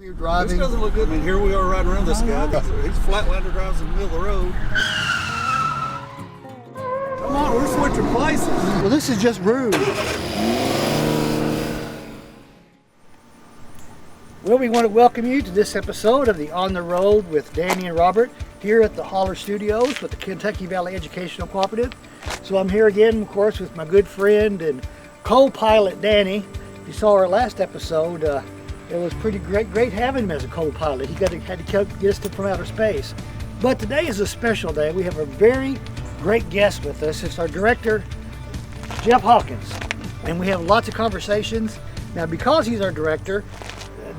We're driving. This doesn't look good. I mean, here we are riding around this guy. He's flatlander drives in the middle of the road. Come on, we're switching places. Well, this is just rude. Well, we want to welcome you to this episode of the On the Road with Danny and Robert here at the Holler Studios with the Kentucky Valley Educational Cooperative. So I'm here again, of course, with my good friend and co-pilot Danny. You saw our last episode. It was pretty great having him as a co-pilot. He had to get us from outer space. But today is a special day. We have a very great guest with us. It's our director, Jeff Hawkins. And we have lots of conversations. Now, because he's our director,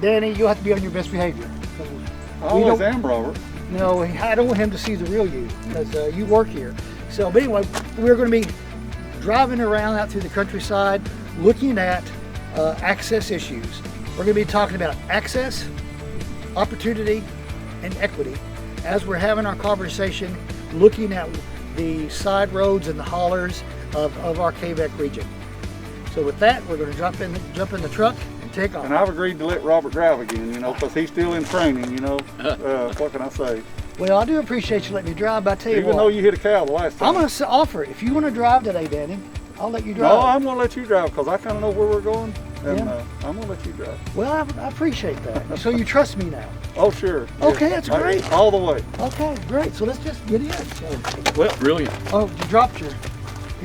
Danny, you'll have to be on your best behavior. I always am, Robert. No, I don't want him to see the real you, because you work here. So, but anyway, we're going to be driving around out through the countryside, looking at access issues. We're going to be talking about access, opportunity, and equity as we're having our conversation, looking at the side roads and the hollers of our KVEC region. So with that, we're going to jump in the truck and take off. And I've agreed to let Robert drive again, because he's still in training, What can I say? Well, I do appreciate you letting me drive, but I tell you what. Even though you hit a cow the last time. I'm going to offer it. If you want to drive today, Danny, I'll let you drive. No, I'm going to let you drive because I kind of know where we're going. And Yeah. I'm going to let you drive. Well, I appreciate that. So you trust me now? Oh, sure. Okay, that's great. All the way. Okay, great. So let's just get in. So, Well, brilliant. oh, you dropped your.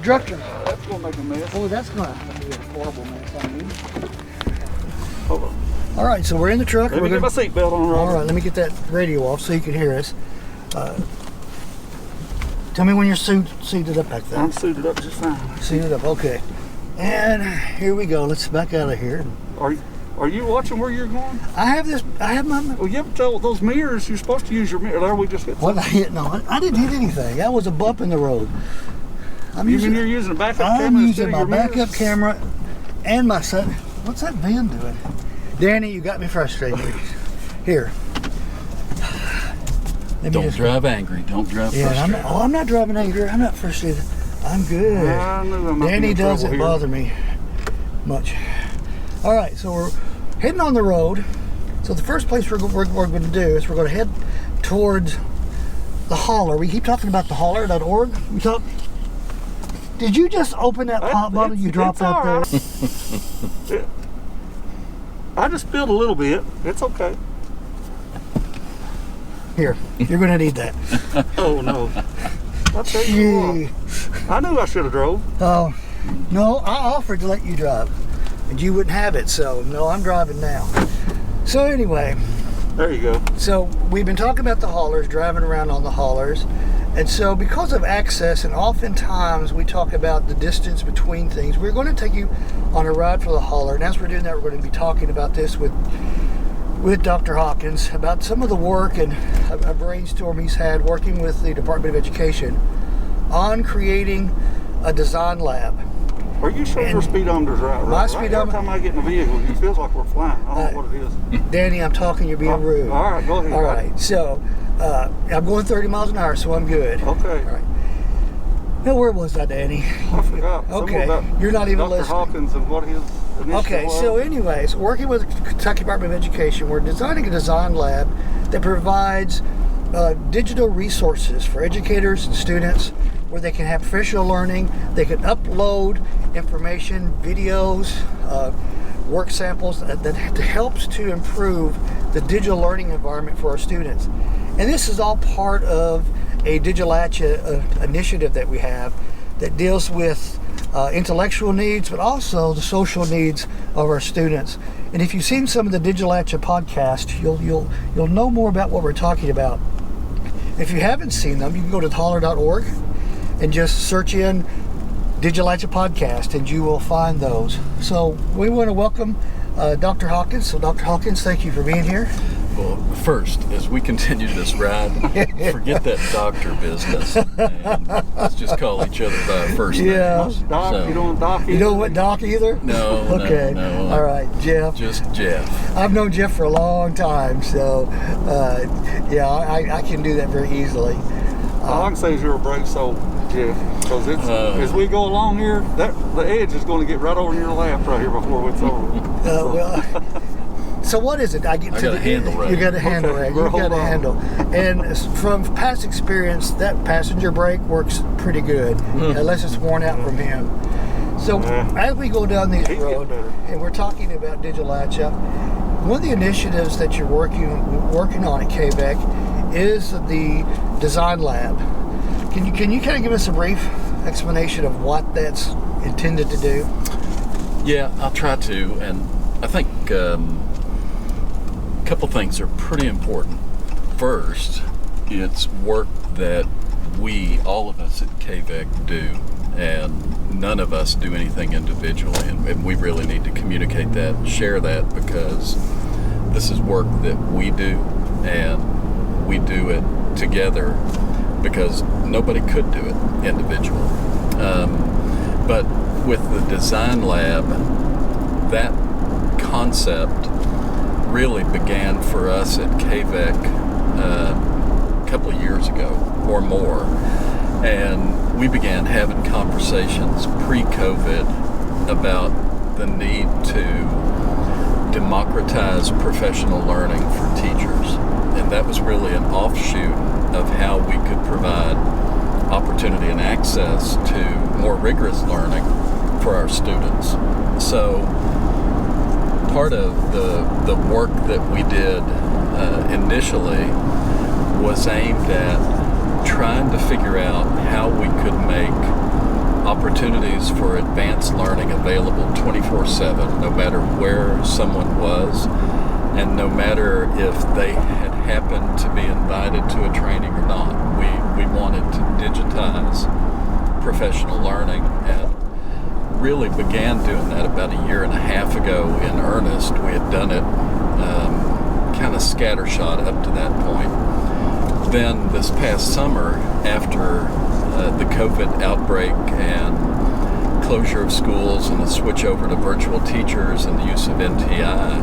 That's going to make a mess. Oh, that's going to be a horrible mess on you. Hold on. All right, so we're in the truck. Let me get my seatbelt on, Robert. All right, let me get that radio off so you can hear us. Tell me when you're suited up back there. I'm suited up just fine. Suited up, okay. And here we go. Let's back out of here. Are you watching where you're going? I have my. Well, you have to tell those mirrors. You're supposed to use your mirror. There, we just hit. What I hit? No, I didn't hit anything. That was a bump in the road. You're using a backup camera? I'm using my your backup mirrors? camera and my son. What's that van doing? Danny, you got me frustrated. Here. Don't drive angry. Don't drive frustrated. I'm not driving angry. I'm not frustrated. I'm good. Danny doesn't bother me much. All right, so we're heading on the road. So the first place we're going to do is we're going to head towards the holler. We keep talking about the holler.org. Did you just open that pop bottle you dropped out there? I just spilled a little bit. It's okay. Here, you're going to need that. Oh, no. I'll tell you what. I knew I should have drove. Oh, no, I offered to let you drive, and you wouldn't have it, so no, I'm driving now. So anyway. There you go. So we've been talking about the haulers, driving around on the haulers, and so because of access, and oftentimes we talk about the distance between things, we're going to take you on a ride for the hauler, and as we're doing that, we're going to be talking about this with Dr. Hawkins about some of the work and a brainstorm he's had working with the Department of Education on creating a design lab. Are you sure your speedometer's right? My speedometer. Every time I get in the vehicle, it feels like we're flying. I don't know what it is. Danny, I'm talking. You're being rude. All right, go ahead. All right. So I'm going 30 miles an hour, so I'm good. Okay. All right. Now, where was I, Danny? I forgot. Okay. You're not even Dr. listening. Hawkins and what his initiative Okay. was. So, anyways, working with the Kentucky Department of Education, we're designing a design lab that provides digital resources for educators and students where they can have professional learning. They can upload information, videos, work samples that helps to improve the digital learning environment for our students. And this is all part of a Digital Atcha initiative that we have that deals with intellectual needs, but also the social needs of our students. And if you've seen some of the Digital Atcha podcast, you'll know more about what we're talking about. If you haven't seen them, you can go to holler.org and just search in Digital Atcha podcast, and you will find those. So we want to welcome Dr. Hawkins. So Dr. Hawkins, thank you for being here. Well, first, as we continue this ride, forget that doctor business. And let's just call each other by our first names. Doc, So, you don't want Doc either? You know what, Doc, either? No, Okay. no. All right, Jeff. Just Jeff. I've known Jeff for a long time, so yeah, I can do that very easily. All I can say is you're a brave soul, Jeff, because as we go along here, the edge is going to get right over in your lap right here before it's over. Well, So what is it? I got a handle right. You got a handle right. You got a handle. And from past experience, that passenger brake works pretty good, unless it's worn out from him. So as we go down this road, and we're talking about digital latch up, one of the initiatives that you're working on at KVEC is the design lab. Can you kind of give us a brief explanation of what that's intended to do? Yeah, I'll try to. And I think a couple things are pretty important. First, it's work that all of us at KVEC do, and none of us do anything individually, and we really need to communicate that and share that, because this is work that we do, and we do it together, because nobody could do it individually. But with the design lab, that concept really began for us at KVEC a couple of years ago or more, and we began having conversations pre-COVID about the need to democratize professional learning for teachers, and that was really an offshoot of how we could provide opportunity and access to more rigorous learning for our students. So part of the work that we did initially was aimed at trying to figure out how we could make opportunities for advanced learning available 24/7, no matter where someone was, and no matter if they had happened to be invited to a training or not. We wanted to digitize professional learning, and really began doing that about a year and a half ago in earnest. We had done it kind of scattershot up to that point. Then this past summer, after the COVID outbreak and closure of schools and the switch over to virtual teachers and the use of NTI,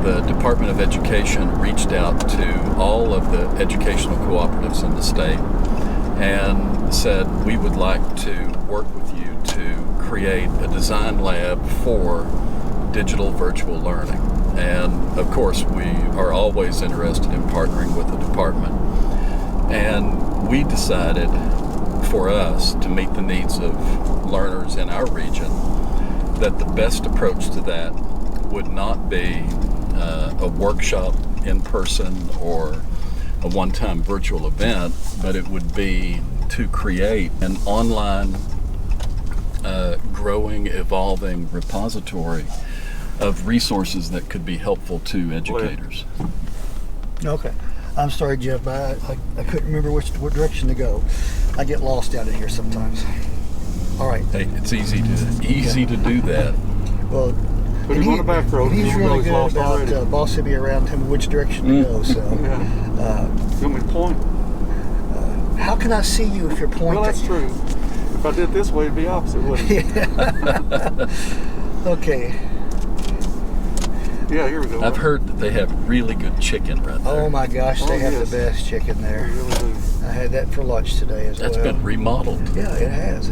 the Department of Education reached out to all of the educational cooperatives in the state and said, we would like to work with you to create a design lab for digital virtual learning. And of course, we are always interested in partnering with the department. And we decided for us to meet the needs of learners in our region that the best approach to that would not be a workshop in person or a one-time virtual event, but it would be to create an online, growing, evolving repository of resources that could be helpful to educators. Okay. I'm sorry, Jeff, I couldn't remember what direction to go. I get lost out in here sometimes. All right. Hey, it's easy to do that. Well, put him on the back road. He's really good about bossing me around, telling me which direction to go. So, you want me to point? How can I see you if you're pointing? Well, that's true. If I did this way, it'd be opposite, wouldn't it? Yeah. Okay. Yeah, here we go. I've heard that they have really good chicken right there. Oh my gosh, they have the best chicken there. They really do. I had that for lunch today as well. That's been remodeled. Yeah, it has.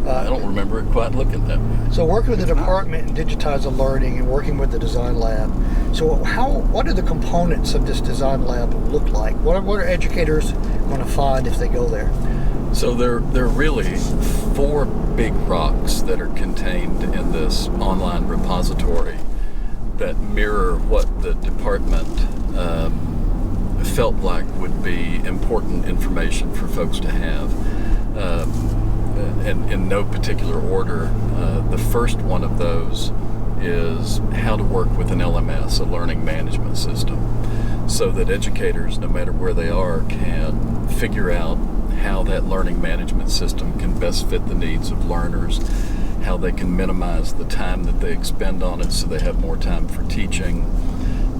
I don't remember it quite looking that way. So working with the department in digitized learning and working with the design lab. So what are the components of this design lab look like? What are educators going to find if they go there? So there are really 4 big rocks that are contained in this online repository that mirror what the department felt like would be important information for folks to have. And in no particular order, the first one of those is how to work with an LMS, a learning management system, so that educators, no matter where they are, can figure out how that learning management system can best fit the needs of learners, how they can minimize the time that they expend on it so they have more time for teaching,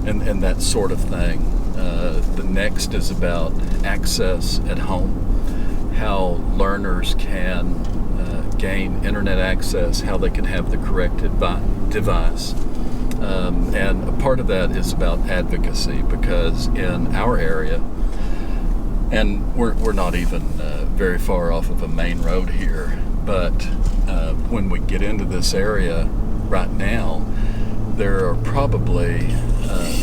and that sort of thing. The next is about access at home, how learners can gain internet access, how they can have the correct device. And a part of that is about advocacy, because in our area, and we're not even very far off of a main road here, but when we get into this area right now, there are probably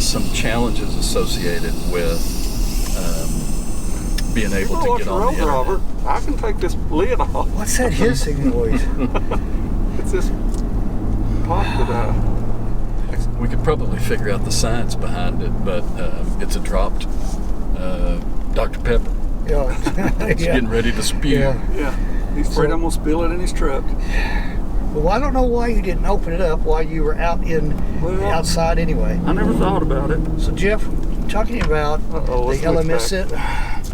some challenges associated with being able to get on the internet. Robert, I can take this lid off. What's that hissing noise? It's this pop that We could probably figure out the science behind it, but it's a dropped Dr. Pepper. Yeah. It's getting ready to spew. Yeah. He's afraid I'm going to spill it in his truck. Well, I don't know why you didn't open it up while you were outside anyway. I never thought about it. So, Jeff, talking about the LMS.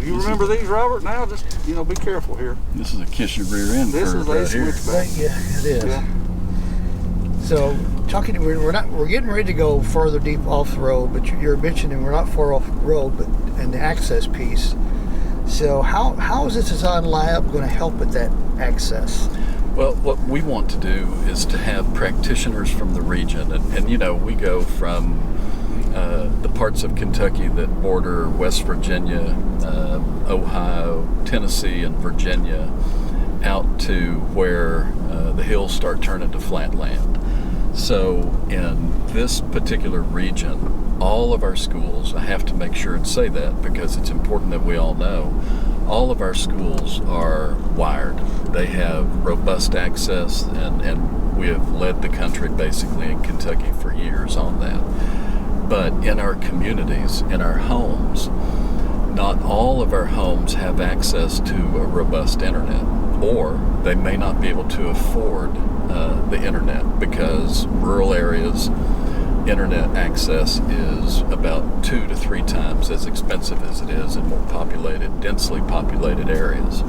You remember these, Robert? Now, just, be careful here. This is a kiss your rear end This curve is a right here. switchback. Yeah, it is. Yeah. So, we're getting ready to go further deep off the road, but you're mentioning we're not far off the road, but and the access piece. So, how is this design lab going to help with that access? Well, what we want to do is to have practitioners from the region, and we go from the parts of Kentucky that border West Virginia, Ohio, Tennessee, and Virginia, out to where the hills start turning to flat land. So in this particular region, all of our schools, I have to make sure and say that because it's important that we all know, all of our schools are wired. They have robust access, and we have led the country basically in Kentucky for years on that. But in our communities, in our homes, not all of our homes have access to a robust internet, or they may not be able to afford the internet because rural areas, internet access is about 2 to 3 times as expensive as it is in more populated, densely populated areas.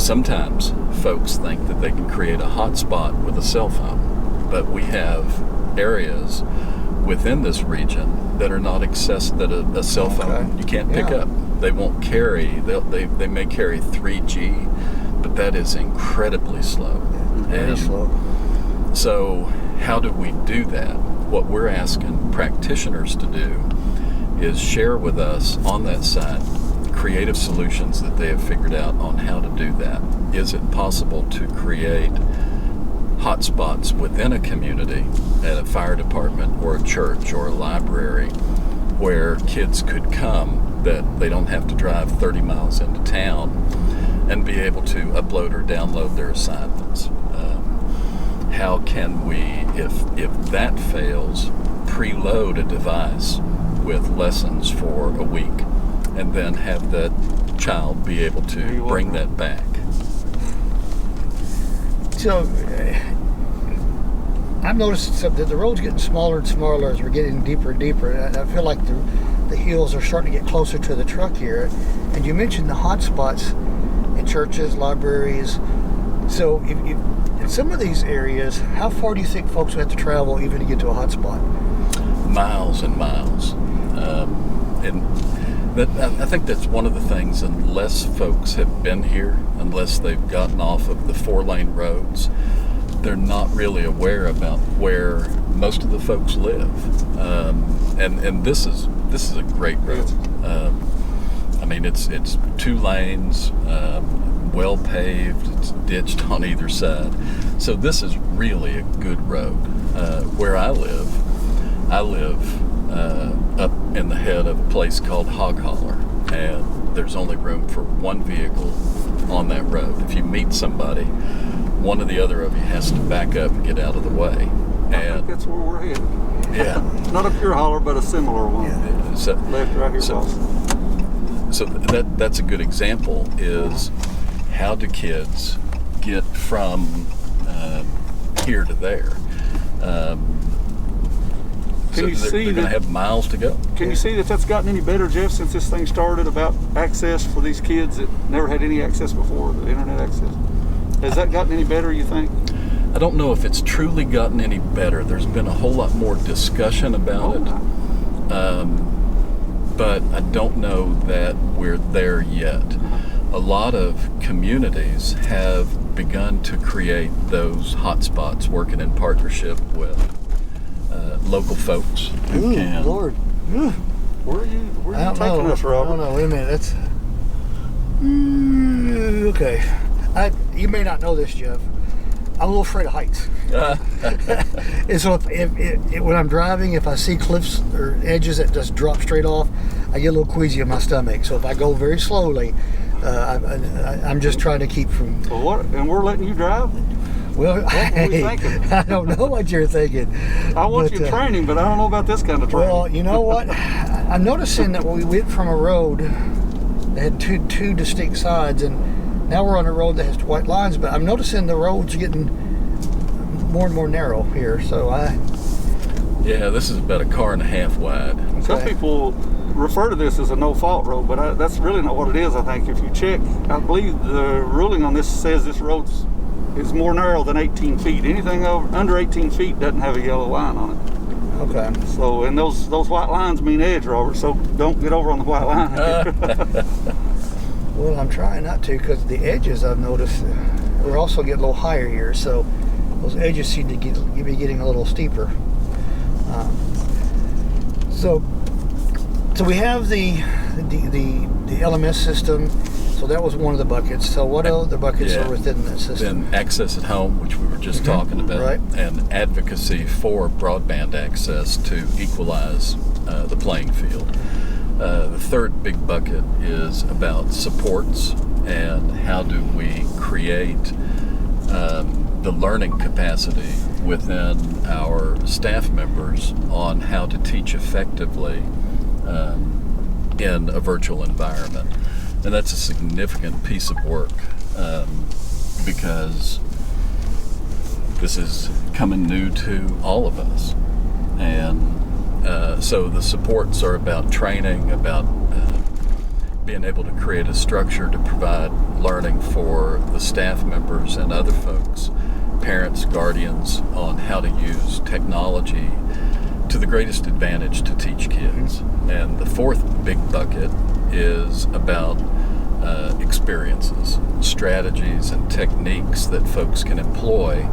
Sometimes folks think that they can create a hotspot with a cell phone, but we have areas within this region that are not that a cell phone you can't pick up. They won't carry. They may carry 3G, but that is incredibly slow. Very slow. So how do we do that? What we're asking practitioners to do is share with us on that site creative solutions that they have figured out on how to do that. Is it possible to create hotspots within a community at a fire department or a church or a library where kids could come that they don't have to drive 30 miles into town and be able to upload or download their assignments? How can we, if that fails, preload a device with lessons for a week and then have that child be able to bring that back? So, I've noticed that the road's getting smaller and smaller as we're getting deeper and deeper. And I feel like the hills are starting to get closer to the truck here. And you mentioned the hot spots in churches, libraries. So, if in some of these areas, how far do you think folks would have to travel even to get to a hot spot? Miles and miles. I think that's one of the things, unless folks have been here, unless they've gotten off of the 4-lane roads, they're not really aware about where most of the folks live. And this is a great road. I mean, it's 2 lanes, well paved, it's ditched on either side. So this is really a good road. Where I live up in the head of a place called Hog Holler, and there's only room for 1 vehicle on that road. If you meet somebody, one or the other of you has to back up and get out of the way. I think that's where we're headed. Yeah. Not a pure holler, but a similar one. Yeah. So, left right here. So that's a good example is how do kids get from here to there? Can you see they're going to have miles to go. Can you see that that's gotten any better, Jeff, since this thing started about access for these kids that never had any access before, the internet access? Has that gotten any better, you think? I don't know if it's truly gotten any better. There's been a whole lot more discussion about it. But I don't know that we're there yet. A lot of communities have begun to create those hotspots, working in partnership with local folks who can. Lord. Where are you taking us, Robert? I don't know. Wait a minute. That's okay. You may not know this, Jeff. I'm a little afraid of heights. And so if when I'm driving, if I see cliffs or edges that just drop straight off, I get a little queasy in my stomach. So if I go very slowly, I'm just trying to keep from. Well, what? And we're letting you drive? Well, What were we thinking? I don't know what you're thinking. I want you training, but I don't know about this kind of training. Well, you know what? I'm noticing that we went from a road that had two distinct sides, and now we're on a road that has white lines. But I'm noticing the roads are getting more and more narrow here. So Yeah, this is about a car and a half wide. Some people refer to this as a no-fault road, but that's really not what it is. I think if you check, I believe the ruling on this says this road is more narrow than 18 feet. Anything under 18 feet doesn't have a yellow line on it. okay. So, and those white lines mean edge, Robert. So don't get over on the white line. Well, I'm trying not to, because the edges I've noticed we're also getting a little higher here, so those edges seem to be getting a little steeper. So we have the LMS system. So that was one of the buckets. So what other buckets are within that system? Then access at home, which we were just talking about, right. And advocacy for broadband access to equalize the playing field. The third big bucket is about supports and how do we create the learning capacity within our staff members on how to teach effectively in a virtual environment. And that's a significant piece of work because this is coming new to all of us. And so the supports are about training, about being able to create a structure to provide learning for the staff members and other folks, parents, guardians, on how to use technology to the greatest advantage to teach kids. And the fourth big bucket is about experiences, strategies, and techniques that folks can employ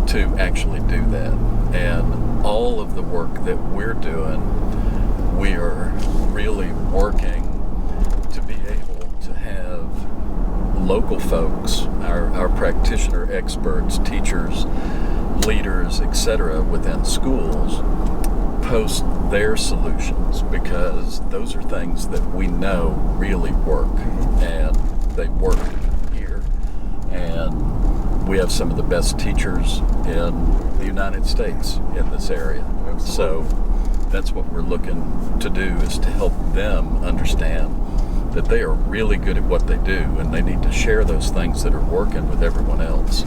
to actually do that. And all of the work that we're doing, we are really working to be able to have local folks, our practitioner experts, teachers, leaders, etc., within schools post their solutions, because those are things that we know really work, and they work here. And we have some of the best teachers in the United States in this area. Absolutely. So that's what we're looking to do, is to help them understand that they are really good at what they do, and they need to share those things that are working with everyone else.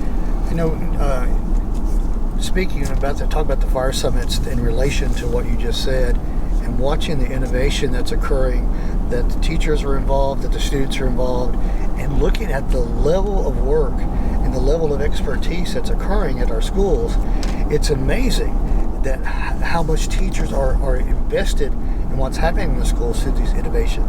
You know, speaking about that, talk about the fire summits in relation to what you just said, and watching the innovation that's occurring, that the teachers are involved, that the students are involved, and looking at the level of work and the level of expertise that's occurring at our schools. It's amazing that how much teachers are invested in what's happening in the schools through these innovation.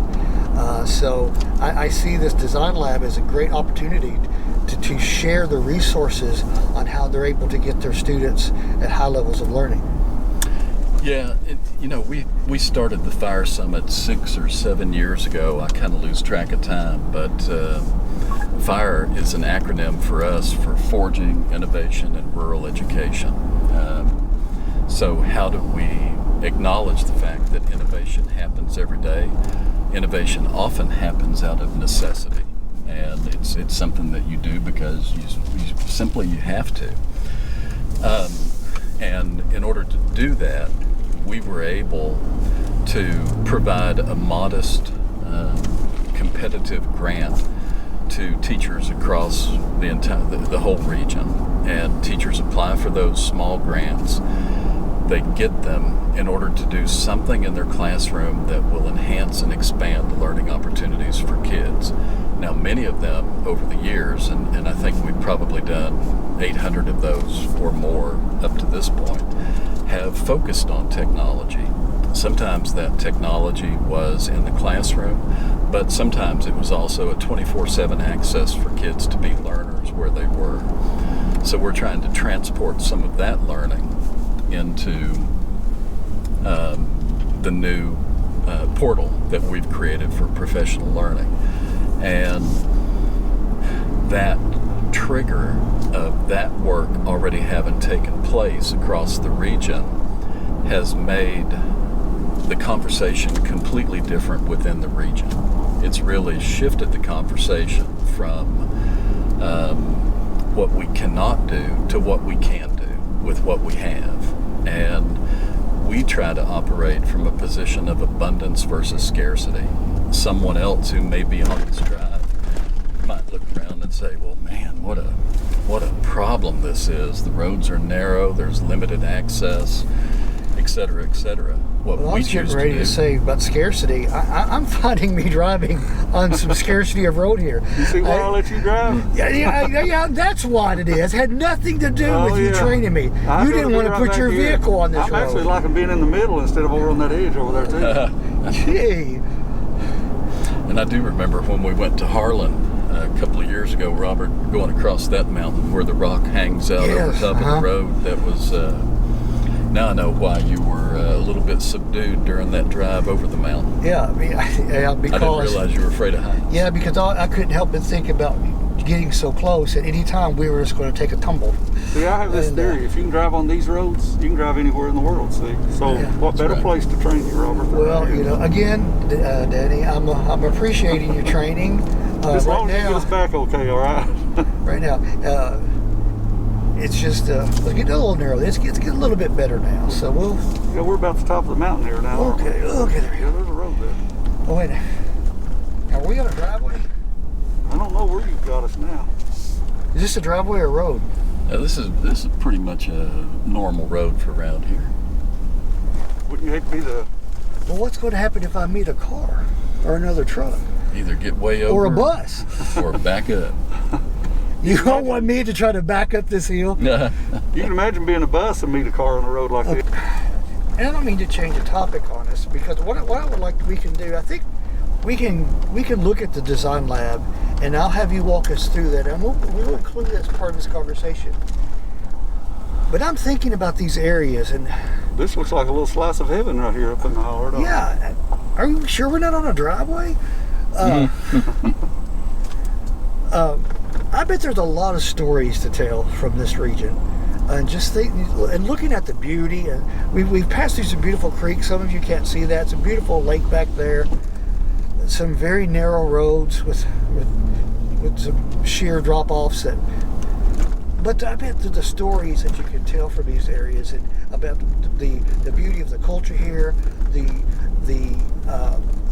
So I see this design lab as a great opportunity to share the resources on how they're able to get their students at high levels of learning. Yeah, we started the Fire Summit 6 or 7 years ago. I kind of lose track of time, but FIRE is an acronym for us for Forging Innovation in Rural Education. So how do we acknowledge the fact that innovation happens every day? Innovation often happens out of necessity, and it's something that you do because you have to. And in order to do that, we were able to provide a modest competitive grant to teachers across the whole region, and teachers apply for those small grants. They get them in order to do something in their classroom that will enhance and expand the learning opportunities for kids. Now, many of them over the years, and I think we've probably done 800 of those or more up to this point, have focused on technology. Sometimes that technology was in the classroom, but sometimes it was also a 24/7 access for kids to be learners where they were. So we're trying to transport some of that learning into the new portal that we've created for professional learning. And that trigger of that work already having taken place across the region has made the conversation completely different within the region. It's really shifted the conversation from what we cannot do to what we can do with what we have. And we try to operate from a position of abundance versus scarcity. Someone else who may be on this drive might look around and say, well, man, what a problem this is. The roads are narrow, there's limited access, et cetera, et cetera. What Well, I we was getting choose ready to to do, say about scarcity. I'm finding me driving on some scarcity of road here. You see why I let you drive? Yeah, that's what it is. It had nothing to do with you training me. You didn't want to put your vehicle on this I'm road. actually liking being in the middle instead of over on that edge over there too. Gee. and I do remember when we went to Harlan a couple of years ago, Robert, going across that mountain where the rock hangs out over top of the road. That was, now I know why you were a little bit subdued during that drive over the mountain. Yeah, I mean, because I didn't realize you were afraid of heights. Yeah, because I couldn't help but think about getting so close at any time we were just going to take a tumble. See, I have this theory. If you can drive on these roads, you can drive anywhere in the world, see? So what better place to train you, Robert? Well, you know, again, Danny, I'm appreciating your training. As long as you get us back okay, all right? Right now, it's just, it's getting a little narrow. It's getting a little bit better now, so we'll... Yeah, we're about the top of the mountain here now. Okay, there we Yeah, go. there's a road there. Oh, wait. Are we on a driveway? I don't know where you've got us now. Is this a driveway or road? This is pretty much a normal road for around here. Wouldn't you hate to be the... Well, what's going to happen if I meet a car or another truck? Either get way over Or a bus? or back up. You don't want me to try to back up this hill? You can imagine being a bus and meet a car on a road like this. And I don't mean to change the topic on us, because what I would like we can do, I think we can look at the design lab, and I'll have you walk us through that, and we'll include that as part of this conversation. But I'm thinking about these areas, and This looks like a little slice of heaven right here up in the holler. don't it? yeah, are you sure we're not on a driveway? I bet there's a lot of stories to tell from this region, and just looking at the beauty. And we've passed through some beautiful creeks. Some of you can't see that. It's a beautiful lake back there. Some very narrow roads with some sheer drop-offs. But I bet the stories that you can tell from these areas, and about the beauty of the culture here, the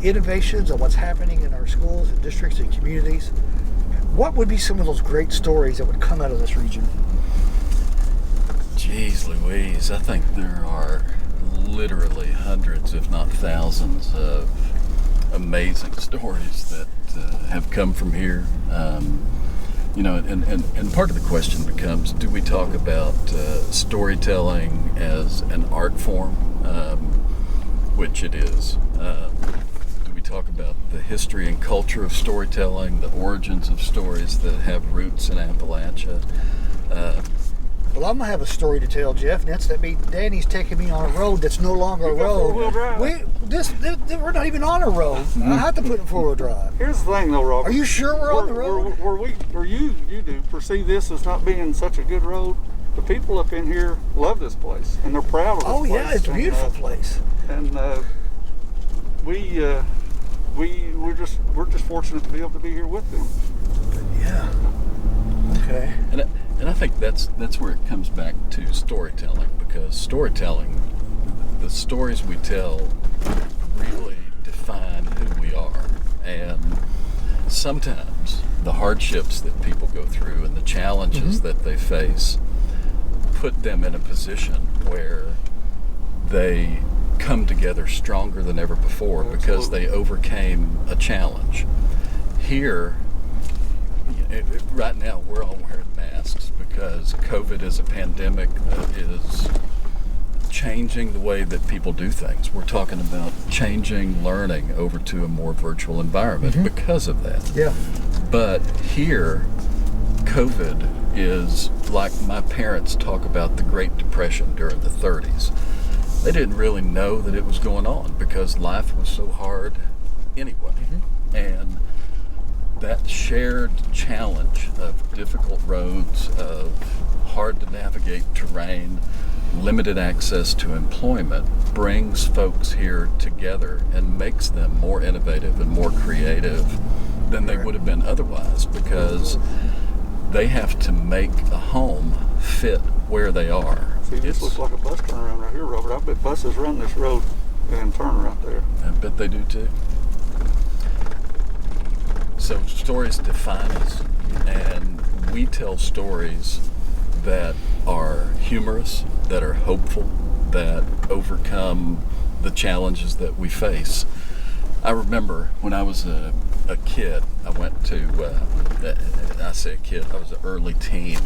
innovations of what's happening in our schools and districts and communities. What would be some of those great stories that would come out of this region? Jeez Louise, I think there are literally hundreds, if not thousands, of amazing stories that have come from here. You know, and part of the question becomes, do we talk about storytelling as an art form, which it is? Do we talk about the history and culture of storytelling, the origins of stories that have roots in Appalachia? Well, I'm gonna have a story to tell, Jeff, and that's that Danny's taking me on a road that's no longer a road. Four-wheel drive. We're not even on a road. I have to put it in four-wheel drive. Here's the thing, though, Robert. Are you sure we're on the road? You do perceive this as not being such a good road. The people up in here love this place, and they're proud of this place. Oh yeah, it's a beautiful place. And we're just fortunate to be able to be here with them. Yeah. Okay. And I think that's where it comes back to storytelling, because storytelling, the stories we tell really define who we are. And sometimes the hardships that people go through and the challenges that they face put them in a position where they come together stronger than ever before because they overcame a challenge. Here, right now, we're all wearing masks because COVID is a pandemic that is changing the way that people do things. We're talking about changing learning over to a more virtual environment because of that. Yeah. But here, COVID is like my parents talk about the Great Depression during the 30s. They didn't really know that it was going on because life was so hard anyway. And that shared challenge of difficult roads, of hard to navigate terrain, limited access to employment brings folks here together and makes them more innovative and more creative than they would have been otherwise, because they have to make a home fit where they are. See, this looks like a bus turnaround right here, Robert. I bet buses run this road and turn right there. I bet they do too. So stories define us, and we tell stories that are humorous, that are hopeful, that overcome the challenges that we face. I remember when I was a kid, I went to, I say a kid, I was an early teen,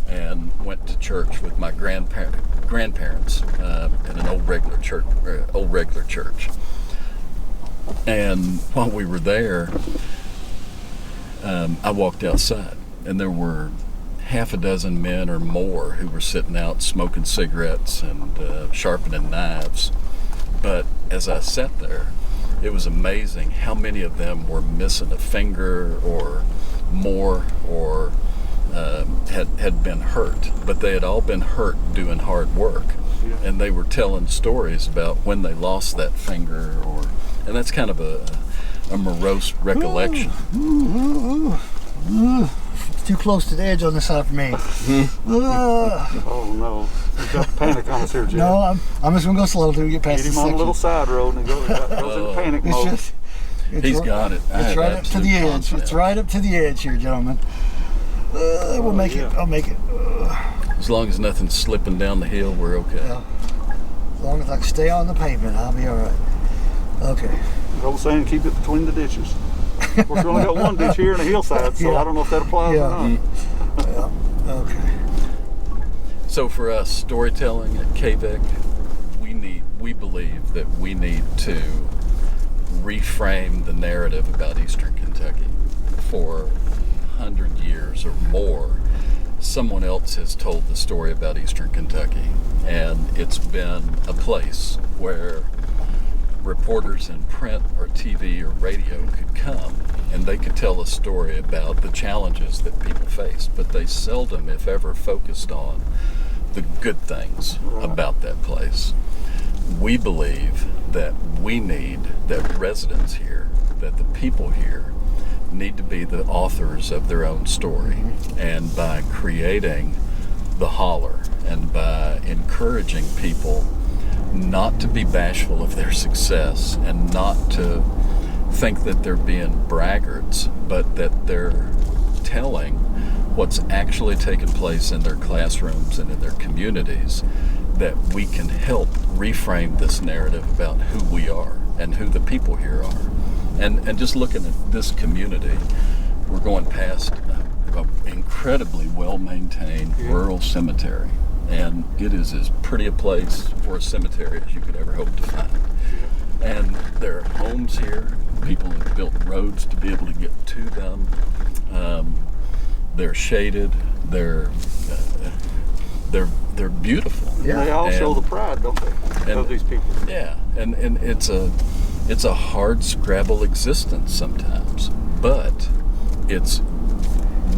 and went to church with my grandparents in an old regular church. And while we were there, I walked outside, and there were half a dozen men or more who were sitting out smoking cigarettes and sharpening knives. But as I sat there, it was amazing how many of them were missing a finger or more, or had been hurt. But they had all been hurt doing hard work. Yeah. And they were telling stories about when they lost that finger, and that's kind of a morose recollection. It's too close to the edge on this side for me. Oh no, you got panic on us here, Jim. No, I'm just gonna go slow till we get past this section. Get him on a little side road and goes in panic mode. He's got it. It's right up to the edge. It's right up to the edge here, gentlemen. We'll make it. I'll make it. As long as nothing's slipping down the hill, we're okay. Yeah. As long as I can stay on the pavement, I'll be all right. Okay. The old saying, keep it between the ditches. Of course, we only got one ditch here and a hillside, so I don't know if that applies or not. Yeah. Okay. So for us, storytelling at KVEC, we believe that we need to reframe the narrative about Eastern Kentucky. For 100 years or more, someone else has told the story about Eastern Kentucky, and it's been a place where reporters in print or TV or radio could come and they could tell a story about the challenges that people face, but they seldom, if ever, focused on the good things about that place. We believe that residents here, that the people here, need to be the authors of their own story. And by creating the holler and by encouraging people not to be bashful of their success and not to think that they're being braggarts, but that they're telling what's actually taking place in their classrooms and in their communities, that we can help reframe this narrative about who we are and who the people here are. And just looking at this community, we're going past an incredibly well-maintained rural cemetery. And it is as pretty a place for a cemetery as you could ever hope to find. And there are homes here. People have built roads to be able to get to them. They're shaded. They're beautiful. Yeah. They all show the pride, don't they, of these people? Yeah, and it's a hard scrabble existence sometimes, but it's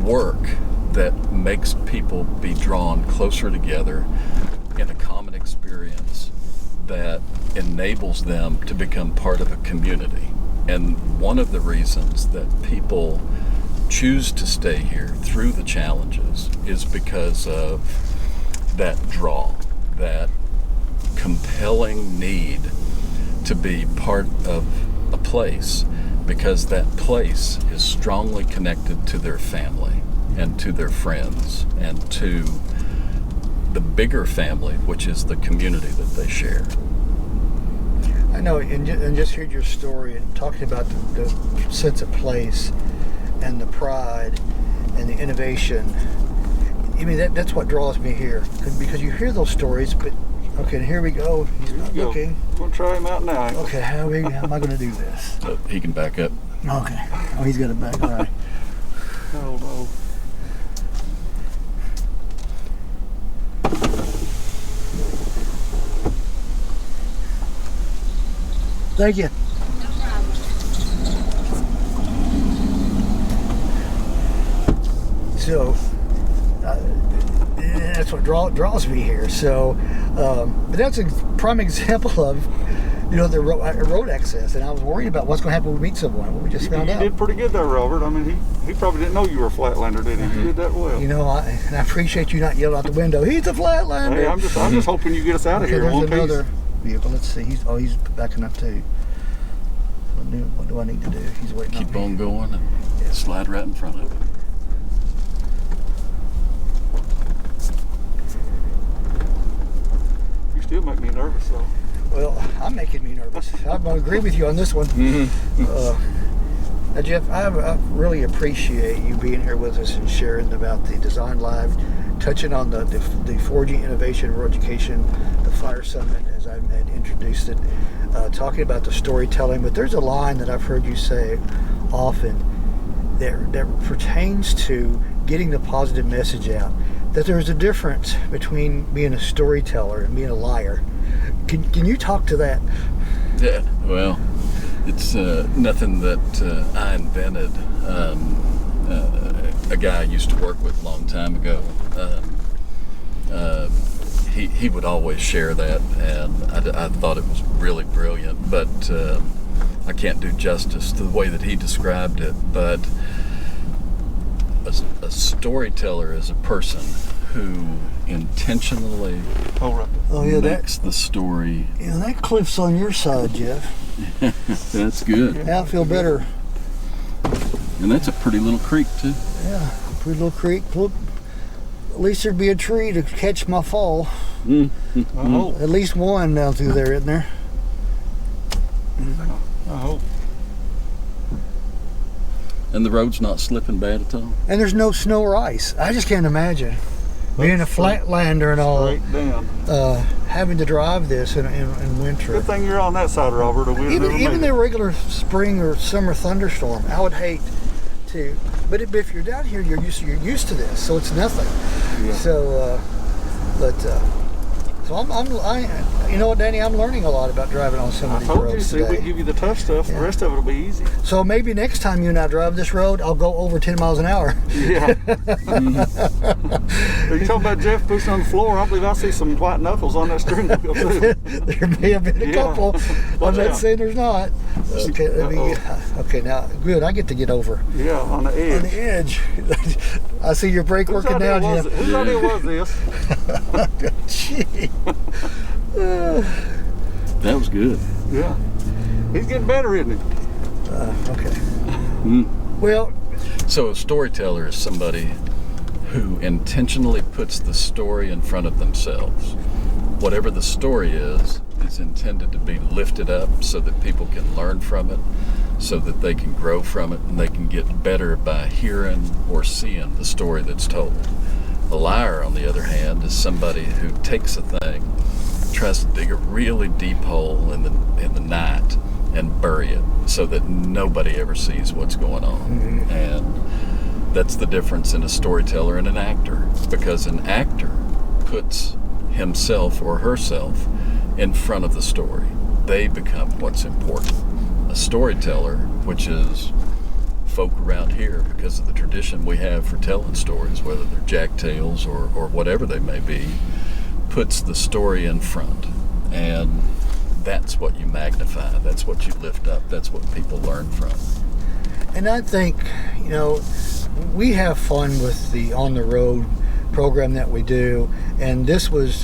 work that makes people be drawn closer together in a common experience that enables them to become part of a community. And one of the reasons that people choose to stay here through the challenges is because of that draw, that compelling need to be part of a place, because that place is strongly connected to their family and to their friends and to the bigger family, which is the community that they share. I know, and just heard your story and talking about the sense of place and the pride and the innovation. I mean, that's what draws me here, because you hear those stories, but okay, here we go. He's not looking. I'm going to try him out now. Okay, how am I going to do this? He can back up. Okay. Oh, he's got to back. All right. Oh, no. Thank you. No problem. So that's what draws me here. So, but that's a prime example of, the road access. And I was worried about what's going to happen when we meet someone. Well, we just found out. You did pretty good there, Robert. I mean, he probably didn't know you were a Flatlander, did he? You did that well. And I appreciate you not yelling out the window, "He's a Flatlander." Hey, I'm just hoping you get us out of here. There's One another piece. vehicle. Let's see. He's backing up too. What do I need to do? He's waiting. Keep on going and slide right in front of him. You still make me nervous, though. Well, I'm making me nervous. I'm going to agree with you on this one. Now, Jeff, I really appreciate you being here with us and sharing about the Design Live, touching on the Forging Innovation Rural Education, the Fire Summit, as I had introduced it, talking about the storytelling. But there's a line that I've heard you say often that pertains to getting the positive message out, that there's a difference between being a storyteller and being a liar. Can you talk to that? Yeah, well, it's nothing that I invented. A guy I used to work with a long time ago, he would always share that, and I thought it was really brilliant, but I can't do justice to the way that he described it. But a storyteller is a person who intentionally makes the story. Yeah, that cliff's on your side, Jeff. That's good. Now I feel better. And that's a pretty little creek too. Yeah, pretty little creek. Look, at least there'd be a tree to catch my fall. At least one down through there, isn't there? I hope. And the road's not slipping bad at all. And there's no snow or ice. I just can't imagine being a Flatlander and all, having to drive this in winter. Good thing you're on that side, Robert. Even the regular spring or summer thunderstorm, I would hate to. But if you're down here, you're used to this, so it's nothing. Yeah. So, so you know what, Danny, I'm learning a lot about driving on some of these roads I told you, see, we give you the tough stuff. The rest of it will be easy. So maybe next time you and I drive this road, I'll go over 10 miles an hour. Yeah. You talking about Jeff pushing on the floor? I believe I see some white knuckles on that steering wheel too. There may have been a couple. I'm not saying there's not. Okay, okay, now good. I get to get over. Yeah, on the edge. On the edge. I see your brake working now, Jim. Whose idea was this? Gee. That was good. Yeah. He's getting better, isn't he? Okay. Well, so a storyteller is somebody who intentionally puts the story in front of themselves. Whatever the story is intended to be lifted up so that people can learn from it, so that they can grow from it, and they can get better by hearing or seeing the story that's told. A liar, on the other hand, is somebody who takes a thing, tries to dig a really deep hole in the night and bury it so that nobody ever sees what's going on. And that's the difference in a storyteller and an actor, because an actor puts himself or herself in front of the story. They become what's important. A storyteller, which is folk around here, because of the tradition we have for telling stories, whether they're jack tales or whatever they may be, puts the story in front. And that's what you magnify, that's what you lift up, that's what people learn from. And I think, we have fun with the On the Road program that we do, and this was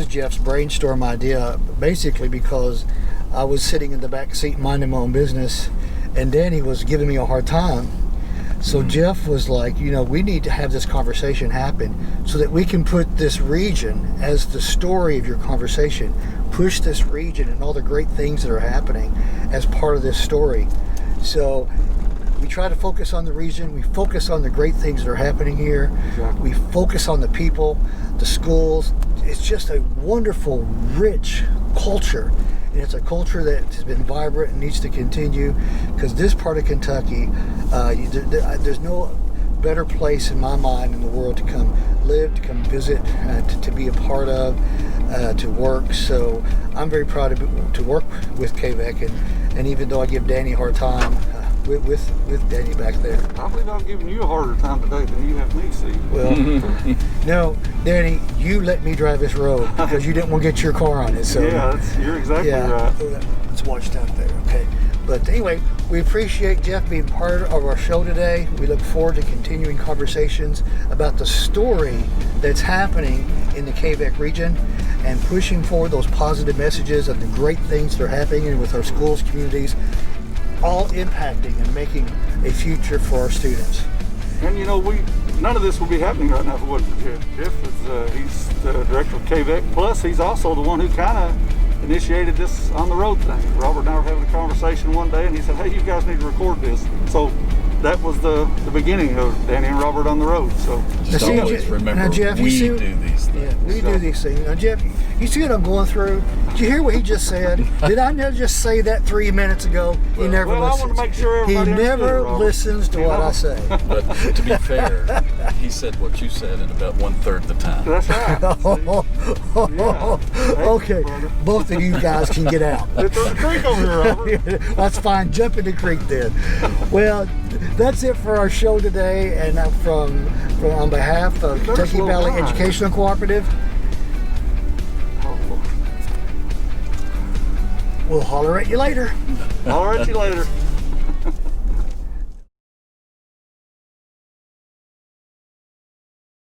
Jeff's brainstorm idea, basically because I was sitting in the back seat minding my own business, and Danny was giving me a hard time. So Jeff was like, we need to have this conversation happen so that we can put this region as the story of your conversation, push this region and all the great things that are happening as part of this story. So we try to focus on the region, we focus on the great things that are happening here, we focus on the people, the schools. It's just a wonderful, rich culture. And it's a culture that has been vibrant and needs to continue, because this part of Kentucky, there's no better place in my mind in the world to come live, to come visit, to be a part of, to work. So I'm very proud to work with KVEC, and even though I give Danny a hard time, with Danny back there. I believe I'm giving you a harder time today than you have me, Steve. Well, no, Danny, you let me drive this road because you didn't want to get your car on it. So Yeah, you're exactly right. Let's watch down there, okay? But anyway, we appreciate Jeff being part of our show today. We look forward to continuing conversations about the story that's happening in the Quebec region and pushing forward those positive messages of the great things that are happening with our schools, communities, all impacting and making a future for our students. And you know, none of this would be happening right now if it wasn't for Jeff. Jeff is he's the director of Quebec. Plus, he's also the one who kind of initiated this on the road thing. Robert and I were having a conversation one day, and he said, "Hey, you guys need to record this." So that was the beginning of Danny and Robert on the road. So Just always remember, now, Jeff, we see, do these things. Yeah, we do these things. Now, Jeff, you see what I'm going through? Did you hear what he just said? Did I not just say that 3 minutes ago? He never well, listens. I want to make sure He everybody never understood, listens to what I say. But to be fair, he said what you said in about 1/3 the time. That's right. Yeah. Okay, brother. both of you guys can get out. There's a creek over here, Robert. That's fine. Jump in the creek then. Well, that's it for our show today, and from on behalf of Better Kentucky slow Valley down. Educational Cooperative, Oh, we'll holler at you later. I'll write you later.